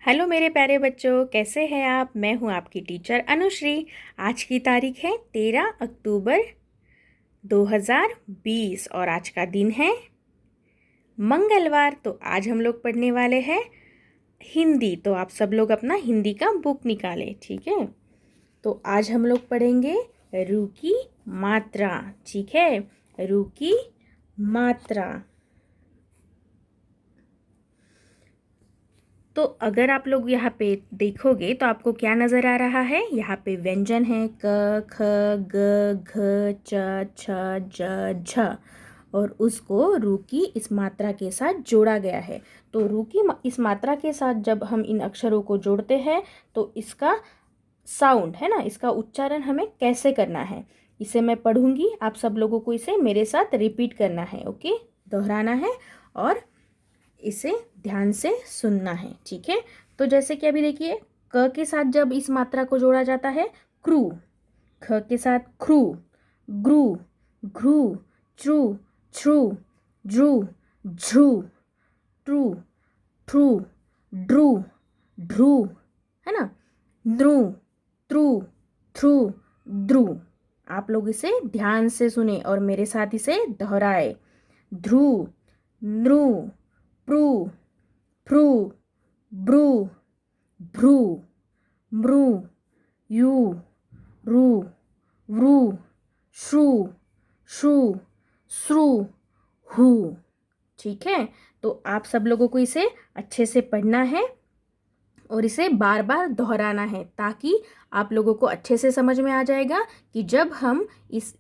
Hello मेरे प्यारे बच्चों, कैसे हैं आप। मैं हूं आपकी टीचर अनुश्री। आज की तारीख है 13 अक्टूबर 2020 और आज का दिन है मंगलवार। तो आज हम लोग पढ़ने वाले हैं हिंदी। तो आप सब लोग अपना हिंदी का बुक निकालें, ठीक है। तो आज हम लोग पढ़ेंगे रू की मात्रा, ठीक है। रू की मात्रा। तो अगर आप लोग यहाँ पे देखोगे तो आपको क्या नज़र आ रहा है। यहाँ पे व्यंजन है क ख ग घ च छ ज झ और उसको रू की इस मात्रा के साथ जोड़ा गया है। तो रू की इस मात्रा के साथ जब हम इन अक्षरों को जोड़ते हैं तो इसका साउंड है ना, इसका उच्चारण हमें कैसे करना है, इसे मैं पढ़ूंगी। आप सब लोगों को इसे मेरे साथ रिपीट करना है, ओके, दोहराना है और इसे ध्यान से सुनना है, ठीक है। तो जैसे कि अभी देखिए, क के साथ जब इस मात्रा को जोड़ा जाता है क्रू, ख के साथ क्रू, ग्रू, घ्रू, ट्रू, छ्रू, ड्रू, झ्रू, ट्रू, ट्रू, ड्रू, ढ्रू, है ना, द्रू, त्रू, थ्रू, द्रू। आप लोग इसे ध्यान से सुने और मेरे साथ इसे दोहराए। ध्रू, नृ, प्रू, फ्रू, ब्रू, भ्रू, मृ, यू, रू, वृ, श्रु, श्रु, श्रु, हु, ठीक है। तो आप सब लोगों को इसे अच्छे से पढ़ना है और इसे बार बार दोहराना है ताकि आप लोगों को अच्छे से समझ में आ जाएगा कि जब हम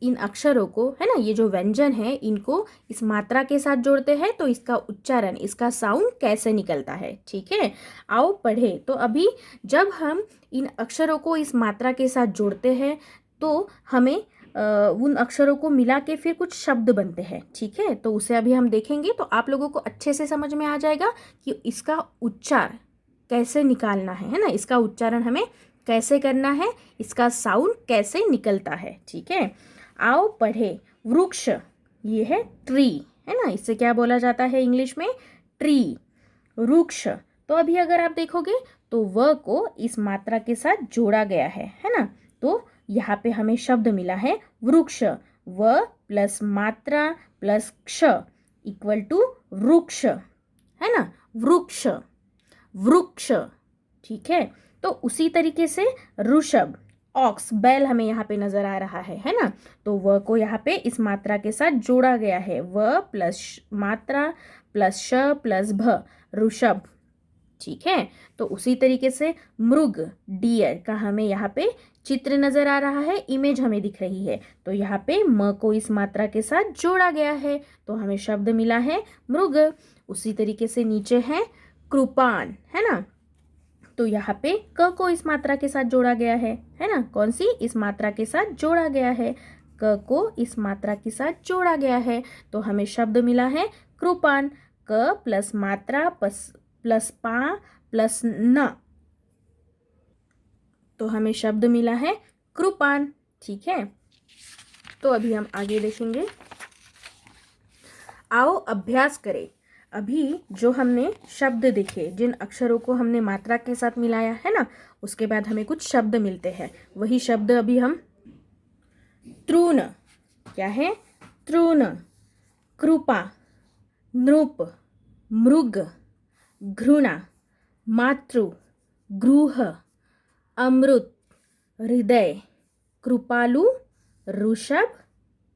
इन अक्षरों को, है ना, ये जो व्यंजन है इनको इस मात्रा के साथ जोड़ते हैं तो इसका उच्चारण, इसका साउंड कैसे निकलता है, ठीक है। आओ पढ़े। तो अभी जब हम इन अक्षरों को इस मात्रा के साथ जोड़ते हैं तो हमें उन अक्षरों को मिला के फिर कुछ शब्द बनते हैं, ठीक है। तो उसे अभी हम देखेंगे तो आप लोगों को अच्छे से समझ में आ जाएगा कि इसका उच्चार कैसे निकालना है ना, इसका उच्चारण हमें कैसे करना है, इसका साउंड कैसे निकलता है, ठीक है। आओ पढ़े। वृक्ष, ये है ट्री, है ना, इससे क्या बोला जाता है इंग्लिश में, ट्री, वृक्ष। तो अभी अगर आप देखोगे तो व को इस मात्रा के साथ जोड़ा गया है ना। तो यहाँ पे हमें शब्द मिला है वृक्ष, व प्लस मात्रा प्लस क्ष इक्वल टू वृक्ष, है ना, वृक्ष, वृक्ष, ठीक है। तो उसी तरीके से ऋषभ, ऑक्स, बैल हमें यहाँ पे नजर आ रहा है ना। तो व को यहाँ पे इस मात्रा के साथ जोड़ा गया है, व प्लस मात्रा प्लस श प्लस भ, ऋषभ, ठीक है। तो उसी तरीके से मृग, डियर का हमें यहाँ पे चित्र नजर आ रहा है, इमेज हमें दिख रही है। तो यहाँ पे म को इस मात्रा के साथ जोड़ा गया है तो हमें शब्द मिला है मृग। उसी तरीके से नीचे है कृपान, है ना। तो यहाँ पे क को इस मात्रा के साथ जोड़ा गया है ना, कौन सी, इस मात्रा के साथ जोड़ा गया है, क को इस मात्रा के साथ जोड़ा गया है तो हमें शब्द मिला है कृपान। क प्लस मात्रा प्लस पा प्लस न, तो हमें शब्द मिला है कृपान, ठीक है। तो अभी हम आगे देखेंगे। आओ अभ्यास करें। अभी जो हमने शब्द देखे, जिन अक्षरों को हमने मात्रा के साथ मिलाया है ना, उसके बाद हमें कुछ शब्द मिलते हैं। वही शब्द अभी हम, तृण, क्या है, तृण, कृपा, नृप, मृग, घृणा, मातृ, गृह, अमृत, हृदय, कृपालु, ऋषभ,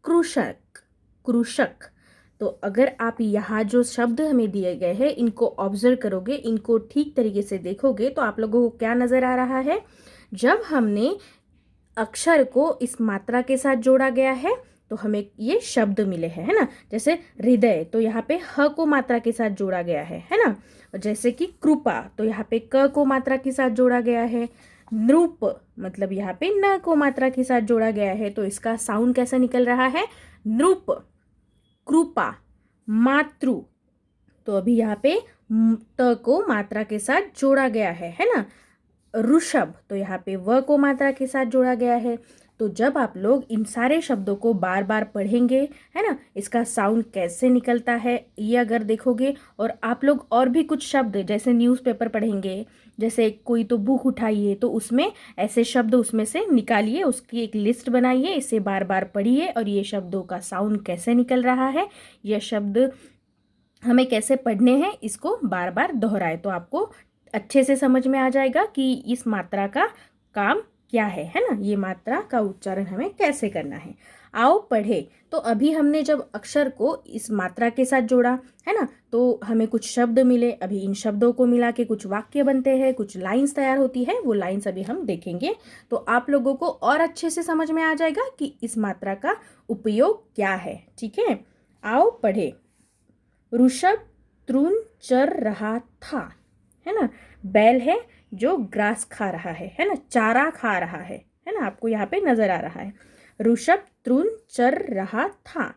कृषक, कृषक। तो अगर आप यहाँ जो शब्द हमें दिए गए हैं इनको ऑब्जर्व करोगे, इनको ठीक तरीके से देखोगे तो आप लोगों को क्या नज़र आ रहा है। जब हमने अक्षर को इस मात्रा के साथ जोड़ा गया है तो हमें ये शब्द मिले हैं, है ना। जैसे हृदय, तो यहाँ पे ह को मात्रा के साथ जोड़ा गया है ना। जैसे कि कृपा, तो यहाँ पे क को मात्रा के साथ जोड़ा गया है। नृप, मतलब यहाँ पे न को मात्रा के साथ जोड़ा गया है तो इसका साउंड कैसा निकल रहा है, नृप, कृपा, मातृ। तो अभी यहाँ पे त को मात्रा के साथ जोड़ा गया है ना। ऋषभ, तो यहाँ पे व को मात्रा के साथ जोड़ा गया है। तो जब आप लोग इन सारे शब्दों को बार बार पढ़ेंगे, है ना, इसका साउंड कैसे निकलता है ये अगर देखोगे, और आप लोग और भी कुछ शब्द जैसे न्यूज़पेपर पढ़ेंगे, जैसे कोई तो बुक उठाइए तो उसमें ऐसे शब्द उसमें से निकालिए, उसकी एक लिस्ट बनाइए, इसे बार बार पढ़िए और ये शब्दों का साउंड कैसे निकल रहा है, ये शब्द हमें कैसे पढ़ने हैं, इसको बार बार दोहराए तो आपको अच्छे से समझ में आ जाएगा कि इस मात्रा का काम क्या है ना, ये मात्रा का उच्चारण हमें कैसे करना है। आओ पढ़े। तो अभी हमने जब अक्षर को इस मात्रा के साथ जोड़ा है ना, तो हमें कुछ शब्द मिले। अभी इन शब्दों को मिला के कुछ वाक्य बनते हैं, कुछ लाइंस तैयार होती है, वो लाइंस अभी हम देखेंगे। तो आप लोगों को और अच्छे से समझ में आ जाएगा कि इस मात्रा का उपयोग क्या है। ठीक है, आओ पढ़े। ऋषभ तृण चर रहा था, है ना, बैल है जो ग्रास खा रहा है ना, चारा खा रहा है ना, आपको यहाँ पे नजर आ रहा है। ऋषभ तृण चर रहा था,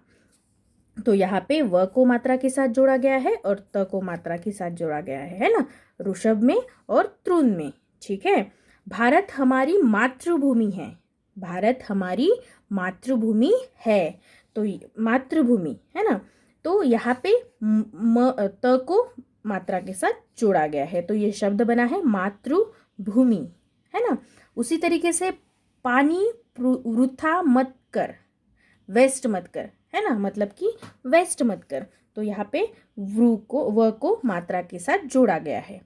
तो यहाँ पे व को मात्रा के साथ जोड़ा गया है और त को मात्रा के साथ जोड़ा गया है ना, ऋषभ में और तृण में। ठीक है, भारत हमारी मातृभूमि है, भारत हमारी मातृभूमि है, तो मातृभूमि है ना, तो यहाँ पे त को मात्रा के साथ जोड़ा गया है, तो ये शब्द बना है मातृभूमि, है ना। उसी तरीके से पानी वृथा मत कर, वेस्ट मत कर, है ना, मतलब कि वेस्ट मत कर, तो यहाँ पे व को मात्रा के साथ जोड़ा गया है।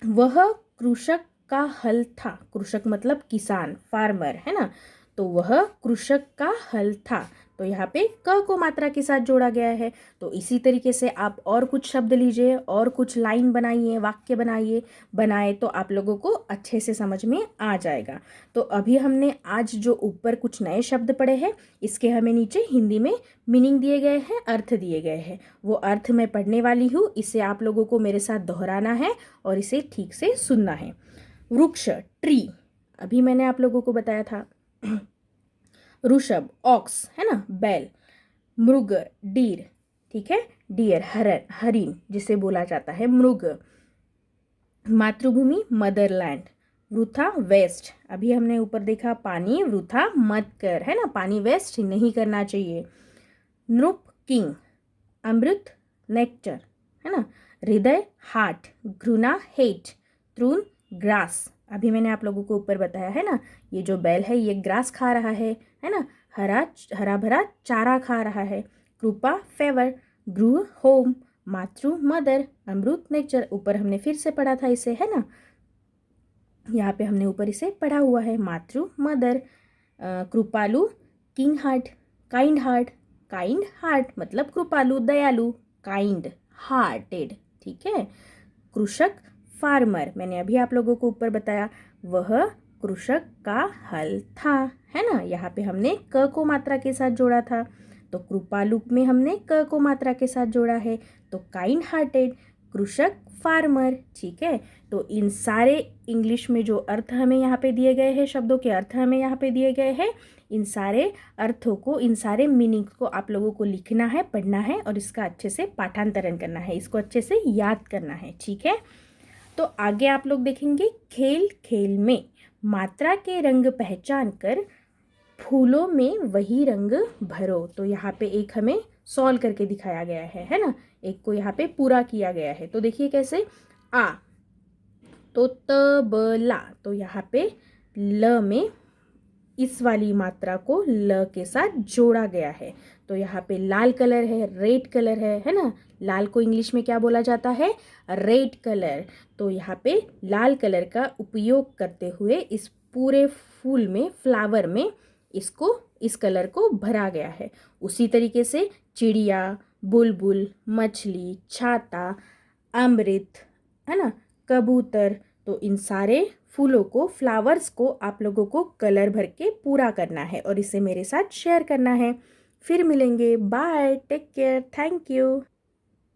वह कृषक का हल था, कृषक मतलब किसान, फार्मर, है ना, तो वह कृषक का हल था, तो यहाँ पे क को मात्रा के साथ जोड़ा गया है। तो इसी तरीके से आप और कुछ शब्द लीजिए और कुछ लाइन बनाइए, वाक्य बनाए तो आप लोगों को अच्छे से समझ में आ जाएगा। तो अभी हमने आज जो ऊपर कुछ नए शब्द पढ़े हैं, इसके हमें नीचे हिंदी में मीनिंग दिए गए हैं, अर्थ दिए गए हैं, वो अर्थ मैं पढ़ने वाली हूँ, इसे आप लोगों को मेरे साथ दोहराना है और इसे ठीक से सुनना है। वृक्ष ट्री, अभी मैंने आप लोगों को बताया था। ऋषभ ऑक्स, है ना, बैल। मृग डीर, ठीक है, डियर हरिण जिसे बोला जाता है मृग। मातृभूमि मदरलैंड। वृथा वेस्ट, अभी हमने ऊपर देखा पानी वृथा मत कर, है ना, पानी वेस्ट नहीं करना चाहिए। नृप किंग, अमृत नेक्टर, है ना। हृदय हार्ट, घृणा हेट, तृण ग्रास, अभी मैंने आप लोगों को ऊपर बताया है ना, ये जो बैल है ये ग्रास खा रहा है ना, हरा भरा चारा खा रहा है। कृपा फेवर, गृह होम, मातृ मदर, अमृत नेचर, ऊपर हमने फिर से पढ़ा था इसे, है ना, यहाँ पे हमने ऊपर इसे पढ़ा हुआ है, मातृ मदर। कृपालु किंग हार्ट, काइंड हार्ट मतलब कृपालु दयालु, काइंड हार्टेड, ठीक है। कृषक फार्मर, मैंने अभी आप लोगों को ऊपर बताया, वह कृषक का हल था, है ना, यहाँ पे हमने क को मात्रा के साथ जोड़ा था, तो कृपालु में हमने क को मात्रा के साथ जोड़ा है, तो काइंड हार्टेड, कृषक फार्मर, ठीक है। तो इन सारे इंग्लिश में जो अर्थ हमें यहाँ पे दिए गए हैं, शब्दों के अर्थ हमें यहाँ पे दिए गए हैं, इन सारे अर्थों को, इन सारे मीनिंग को आप लोगों को लिखना है, पढ़ना है और इसका अच्छे से पाठांतरण करना है, इसको अच्छे से याद करना है, ठीक है। तो आगे आप लोग देखेंगे खेल खेल में, मात्रा के रंग पहचान कर फूलों में वही रंग भरो, तो यहाँ पे एक हमें सॉल्व करके दिखाया गया है ना, एक को यहाँ पे पूरा किया गया है। तो देखिए कैसे, आ तो तबला, तो यहाँ पे ल में इस वाली मात्रा को ल के साथ जोड़ा गया है, तो यहाँ पे लाल कलर है, रेड कलर है ना, लाल को इंग्लिश में क्या बोला जाता है, रेड कलर, तो यहाँ पे लाल कलर का उपयोग करते हुए इस पूरे फूल में, फ्लावर में इसको, इस कलर को भरा गया है। उसी तरीके से चिड़िया, बुलबुल, मछली, छाता, अमृत, है ना, कबूतर, तो इन सारे फूलों को, फ्लावर्स को आप लोगों को कलर भर के पूरा करना है और इसे मेरे साथ शेयर करना है। फिर मिलेंगे, bye, take care, thank you.